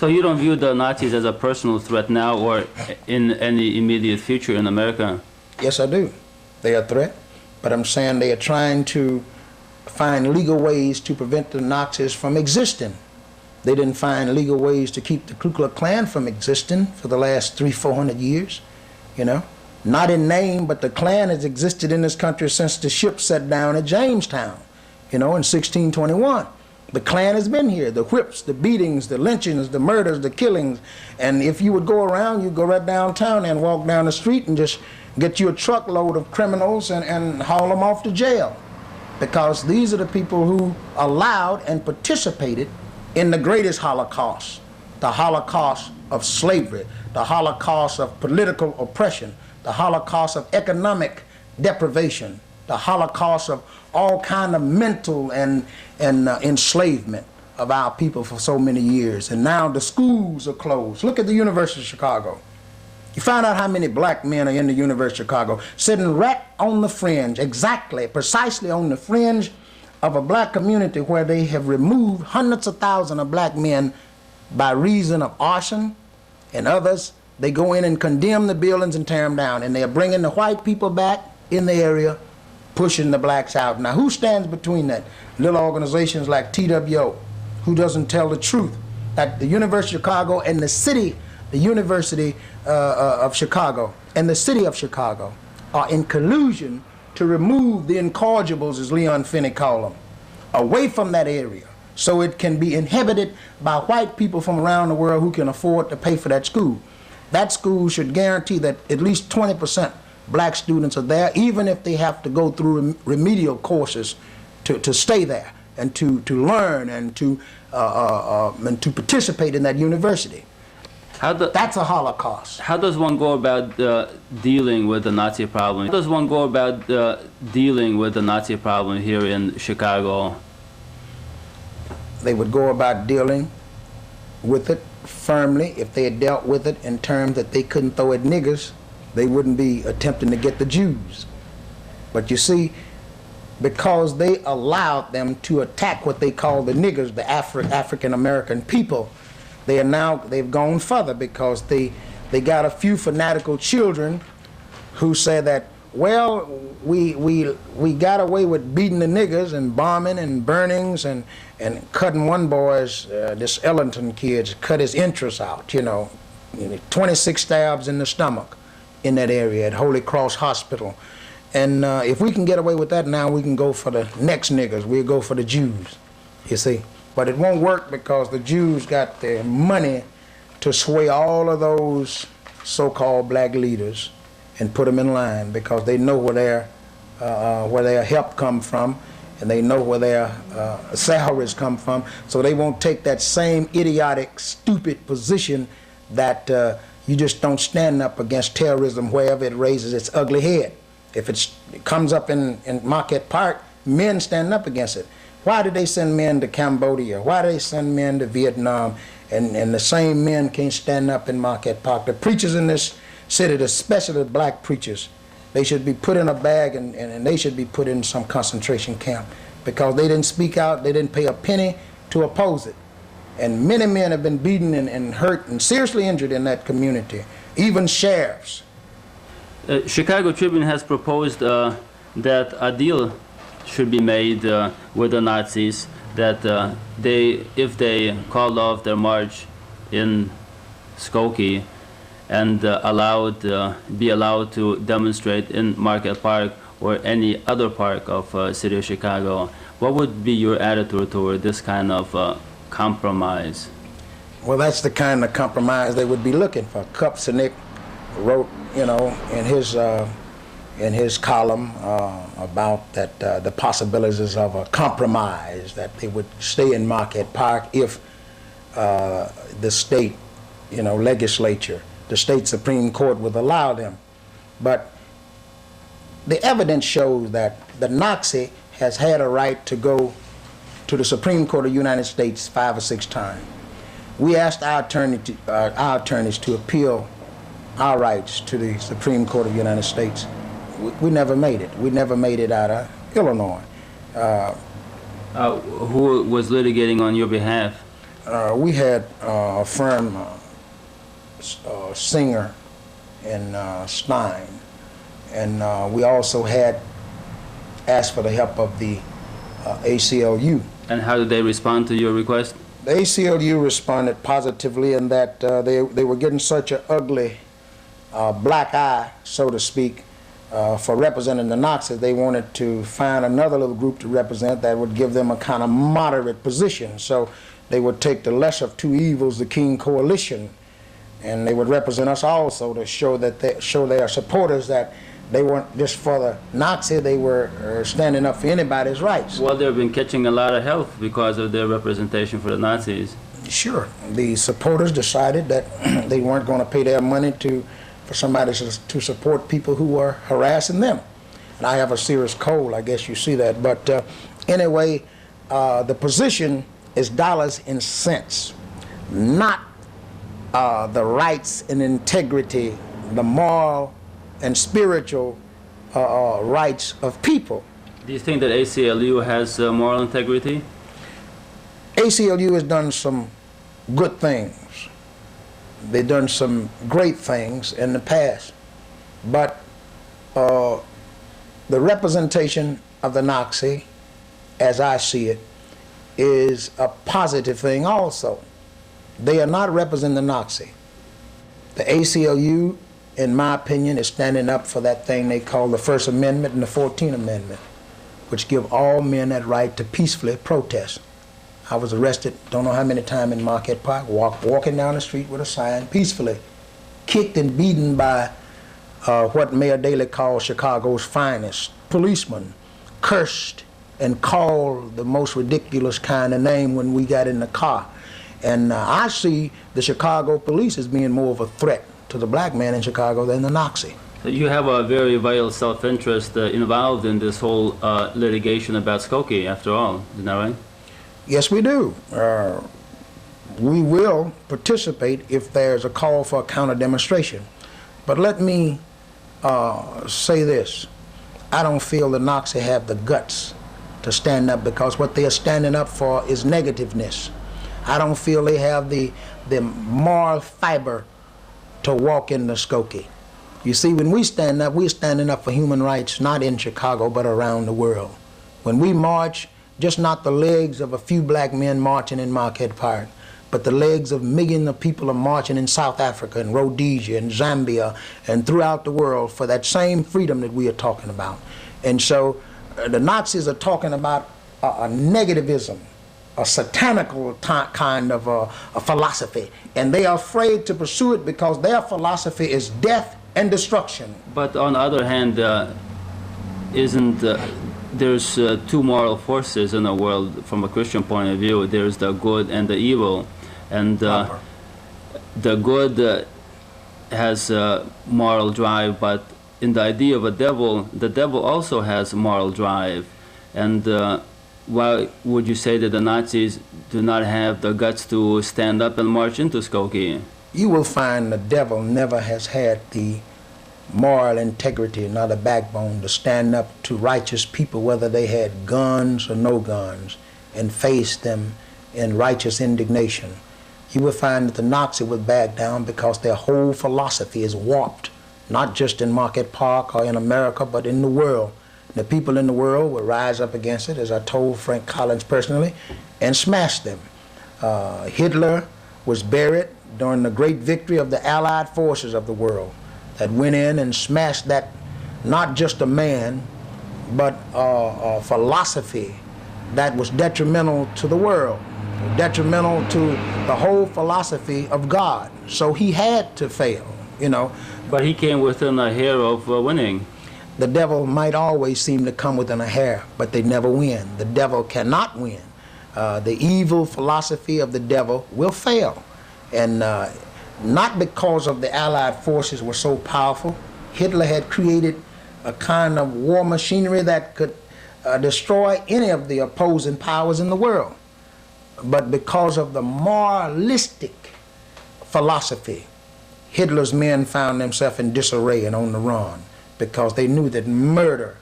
So you don't view the Nazis as a personal threat now or in any immediate future in America? Yes, I do. They are a threat, but I'm saying they are trying to find legal ways to prevent the Nazis from existing. They didn't find legal ways to keep the Ku Klux Klan from existing for the last 300-400 years, you know. Not in name, but the Klan has existed in this country since the ship set down at Jamestown, you know, in 1621. The Klan has been here, the whips, the beatings, the lynchings, the murders, the killings. And if you would go around, you'd go right downtown and walk down the street and just get you a truckload of criminals and haul them off to jail. Because these are the people who allowed and participated in the greatest Holocaust, the Holocaust of slavery, the Holocaust of political oppression, the Holocaust of economic deprivation, the Holocaust of all kind of mental and enslavement of our people for so many years. And now the schools are closed. Look at the University of Chicago. You find out how many black men are in the University of Chicago, sitting right on the fringe, exactly, precisely on the fringe of a black community where they have removed hundreds of thousands of black men by reason of arson and others. They go in and condemn the buildings and tear them down, and they're bringing the white people back in the area, pushing the blacks out. Now, who stands between that? Little organizations like TWO, who doesn't tell the truth that the University of Chicago and the city, the University of Chicago and the city of Chicago are in collusion to remove the incorrigibles, as Leon Finney called them, away from that area so it can be inhabited by white people from around the world who can afford to pay for that school. That school should guarantee that at least 20% black students are there, even if they have to go through remedial courses to stay there and to learn and to participate in that university. That's a Holocaust. How does one go about dealing with the Nazi problem? How does one go about dealing with the Nazi problem here in Chicago? They would go about dealing with it firmly. If they had dealt with it in terms that they couldn't throw at niggers, they wouldn't be attempting to get the Jews. But you see, because they allowed them to attack what they call the niggers, the African American people, they've gone further because they got a few fanatical children who say that, well, we got away with beating the niggers and bombing and burnings and cutting one boy's, this Ellington kid, cut his entrails out, you know, 26 stabs in the stomach in that area at Holy Cross Hospital. And if we can get away with that now, we can go for the next niggers. We'll go for the Jews, you see. But it won't work because the Jews got the money to sway all of those so-called black leaders and put them in line because they know where their help come from and they know where their salaries come from. So they won't take that same idiotic, stupid position that you just don't stand up against terrorism wherever it raises its ugly head. If it comes up in Marquette Park, men stand up against it. Why did they send men to Cambodia? Why did they send men to Vietnam? And the same men can't stand up in Marquette Park. The preachers in this city, especially the black preachers, they should be put in a bag and they should be put in some concentration camp because they didn't speak out, they didn't pay a penny to oppose it. And many men have been beaten and hurt and seriously injured in that community, even sheriffs. Chicago Tribune has proposed that a deal should be made with the Nazis, that if they called off their march in Skokie and be allowed to demonstrate in Marquette Park or any other park of city of Chicago, what would be your attitude toward this kind of compromise? Well, that's the kind of compromise they would be looking for. Kupcinet wrote, you know, in his column about that the possibilities of a compromise, that they would stay in Marquette Park if the state, you know, legislature, the state Supreme Court would allow them. But the evidence shows that the Nazi has had a right to go to the Supreme Court of the United States 5 or 6 times. We asked our attorneys to appeal our rights to the Supreme Court of the United States. We never made it. We never made it out of Illinois. Who was litigating on your behalf? We had a firm singer in Stein, and we also had asked for the help of the ACLU. And how did they respond to your request? The ACLU responded positively in that they were getting such an ugly black eye, so to speak, for representing the Nazis. They wanted to find another little group to represent that would give them a kind of moderate position. So they would take the lesser of two evils, the King Coalition, and they would represent us also to show that show their supporters that they weren't just for the Nazi, they were standing up for anybody's rights. Well, they've been catching a lot of hell because of their representation for the Nazis. Sure. The supporters decided that they weren't going to pay their money for somebody to support people who were harassing them. And I have a serious cold, I guess you see that. But anyway, the position is dollars and cents, not the rights and integrity, the moral and spiritual rights of people. Do you think that ACLU has moral integrity? ACLU has done some good things. They've done some great things in the past. But the representation of the Nazi, as I see it, is a positive thing also. They are not representing the Nazi. The ACLU, in my opinion, is standing up for that thing they call the First Amendment and the 14th Amendment, which give all men that right to peacefully protest. I was arrested, don't know how many times in Marquette Park, walking down the street with a sign, peacefully, kicked and beaten by what Mayor Daley called Chicago's finest policemen, cursed and called the most ridiculous kind of name when we got in the car. And I see the Chicago police as being more of a threat to the black man in Chicago than the Nazi. So you have a very vital self-interest involved in this whole litigation about Skokie, after all, isn't that right? Yes, we do. We will participate if there's a call for a counter-demonstration. But let me say this. I don't feel the Nazi have the guts to stand up, because what they're standing up for is negativeness. I don't feel they have the moral fiber to walk in the Skokie. You see, when we stand up, we're standing up for human rights, not in Chicago, but around the world. When we march, just not the legs of a few black men marching in Marquette Park, but the legs of millions of people are marching in South Africa and Rhodesia and Zambia and throughout the world for that same freedom that we are talking about. And so the Nazis are talking about a negativism, a satanical kind of a philosophy, and they are afraid to pursue it because their philosophy is death and destruction. But on the other hand, there's two moral forces in the world from a Christian point of view. There's the good and the evil, and the good has moral drive, but in the idea of the devil also has moral drive. And why would you say that the Nazis do not have the guts to stand up and march into Skokie? You will find the devil never has had the moral integrity, nor the backbone to stand up to righteous people, whether they had guns or no guns, and face them in righteous indignation. You will find that the Nazi would back down because their whole philosophy is warped, not just in Marquette Park or in America, but in the world. The people in the world will rise up against it, as I told Frank Collins personally, and smash them. Hitler was buried during the great victory of the Allied forces of the world that went in and smashed that, not just a man, but a philosophy that was detrimental to the world, detrimental to the whole philosophy of God. So he had to fail, you know. But he came within a hair of winning. The devil might always seem to come within a hair, but they never win. The devil cannot win. The evil philosophy of the devil will fail. And not because of the Allied forces were so powerful. Hitler had created a kind of war machinery that could destroy any of the opposing powers in the world. But because of the moralistic philosophy, Hitler's men found themselves in disarray and on the run, because they knew that murder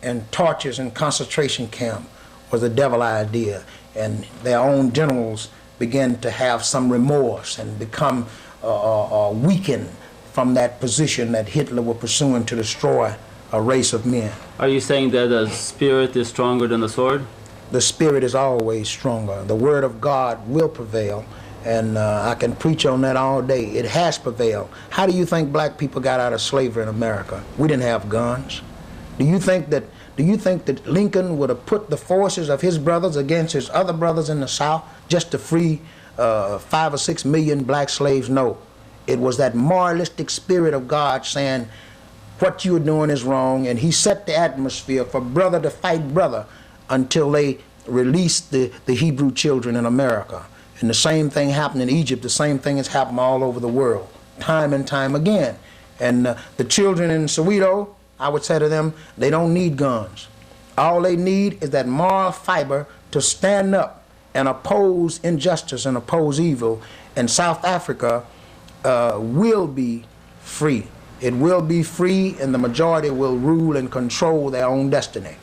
and tortures and concentration camp was a devil idea, and their own generals begin to have some remorse and become weakened from that position that Hitler was pursuing to destroy a race of men. Are you saying that the spirit is stronger than the sword? The spirit is always stronger. The word of God will prevail, and I can preach on that all day. It has prevailed. How do you think black people got out of slavery in America? We didn't have guns. Do you think that Lincoln would have put the forces of his brothers against his other brothers in the South just to free 5 or 6 million black slaves? No. It was that moralistic spirit of God saying, what you are doing is wrong, and he set the atmosphere for brother to fight brother until they released the Hebrew children in America. And the same thing happened in Egypt. The same thing has happened all over the world, time and time again. And the children in Soweto, I would say to them, they don't need guns. All they need is that moral fiber to stand up and oppose injustice and oppose evil. And South Africa will be free. It will be free, and the majority will rule and control their own destiny.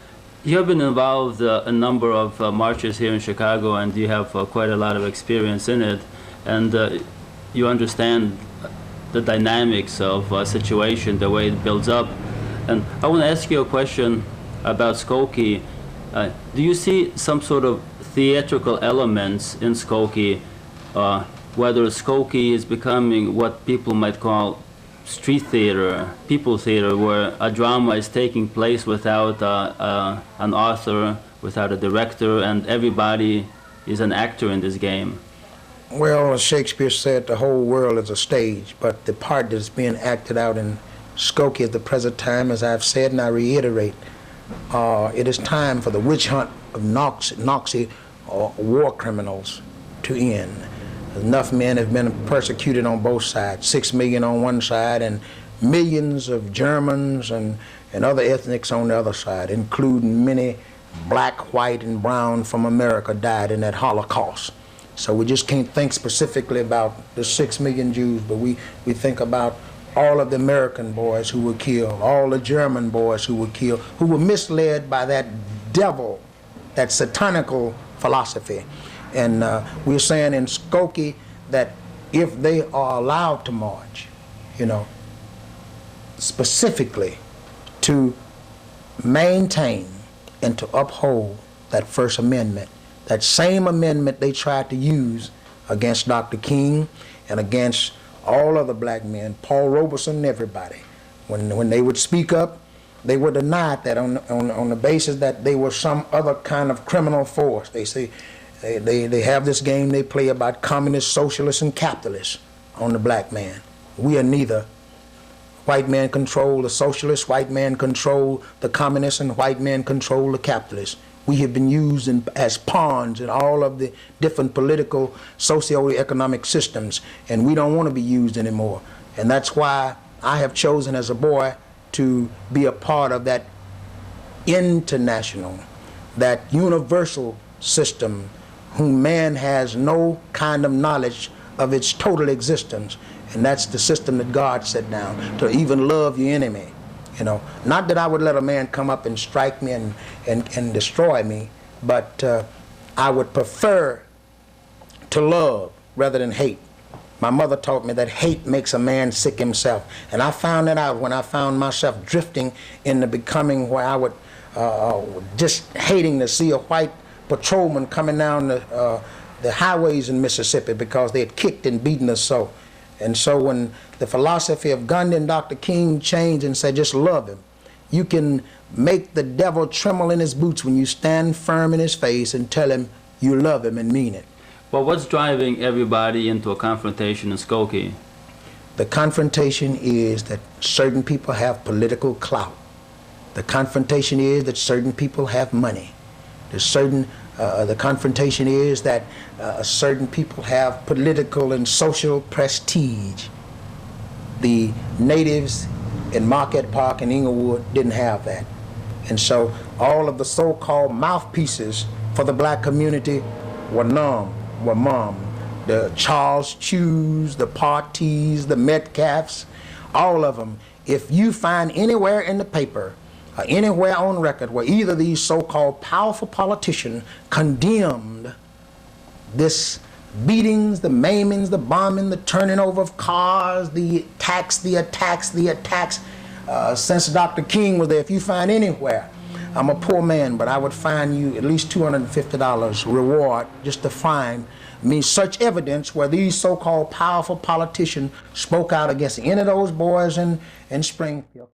You have been involved in a number of marches here in Chicago, and you have quite a lot of experience in it, and you understand the dynamics of a situation, the way it builds up. And I want to ask you a question about Skokie. Do you see some sort of theatrical elements in Skokie, whether Skokie is becoming what people might call street theater, people theater, where a drama is taking place without an author, without a director, and everybody is an actor in this game? Well, as Shakespeare said, the whole world is a stage, but the part that's being acted out in Skokie at the present time, as I've said and I reiterate, it is time for the witch hunt of Nazi war criminals to end. Enough men have been persecuted on both sides, 6 million on one side and millions of Germans and other ethnics on the other side, including many black, white, and brown from America died in that Holocaust. So we just can't think specifically about the 6 million Jews, but we think about all of the American boys who were killed, all the German boys who were killed, who were misled by that devil, that satanical philosophy. And we're saying in Skokie that if they are allowed to march, specifically to maintain and to uphold that First Amendment, that same amendment they tried to use against Dr. King and against all other black men, Paul Robeson and everybody. When they would speak up, they were denied that on the basis that they were some other kind of criminal force. They say, They have this game they play about communists, socialists, and capitalists on the black man. We are neither. White man control the socialists, white man control the communists, and white man control the capitalists. We have been used as pawns in all of the different political, socio-economic systems, and we don't want to be used anymore. And that's why I have chosen as a boy to be a part of that international, that universal system whom man has no kind of knowledge of its total existence. And that's the system that God set down, to even love your enemy. Not that I would let a man come up and strike me and destroy me, but I would prefer to love rather than hate. My mother taught me that hate makes a man sick himself. And I found that out when I found myself drifting into becoming where I would just hating to see a white patrolmen coming down the highways in Mississippi because they had kicked and beaten us so. And so when the philosophy of Gandhi and Dr. King changed and said, just love him, you can make the devil tremble in his boots when you stand firm in his face and tell him you love him and mean it. Well, what's driving everybody into a confrontation in Skokie? The confrontation is that certain people have political clout. The confrontation is that certain people have money. The confrontation is that certain people have political and social prestige. The natives in Marquette Park and Inglewood didn't have that. And so all of the so-called mouthpieces for the black community were numb, were mum. The Charles Chews, the Partees, the Metcalfs, all of them. If you find anywhere in the paper anywhere on record where either of these so-called powerful politicians condemned this beatings, the maimings, the bombing, the turning over of cars, the attacks. Since Dr. King was there, if you find anywhere, I'm a poor man, but I would find you at least $250 reward just to find me such evidence where these so-called powerful politicians spoke out against any of those boys in Springfield.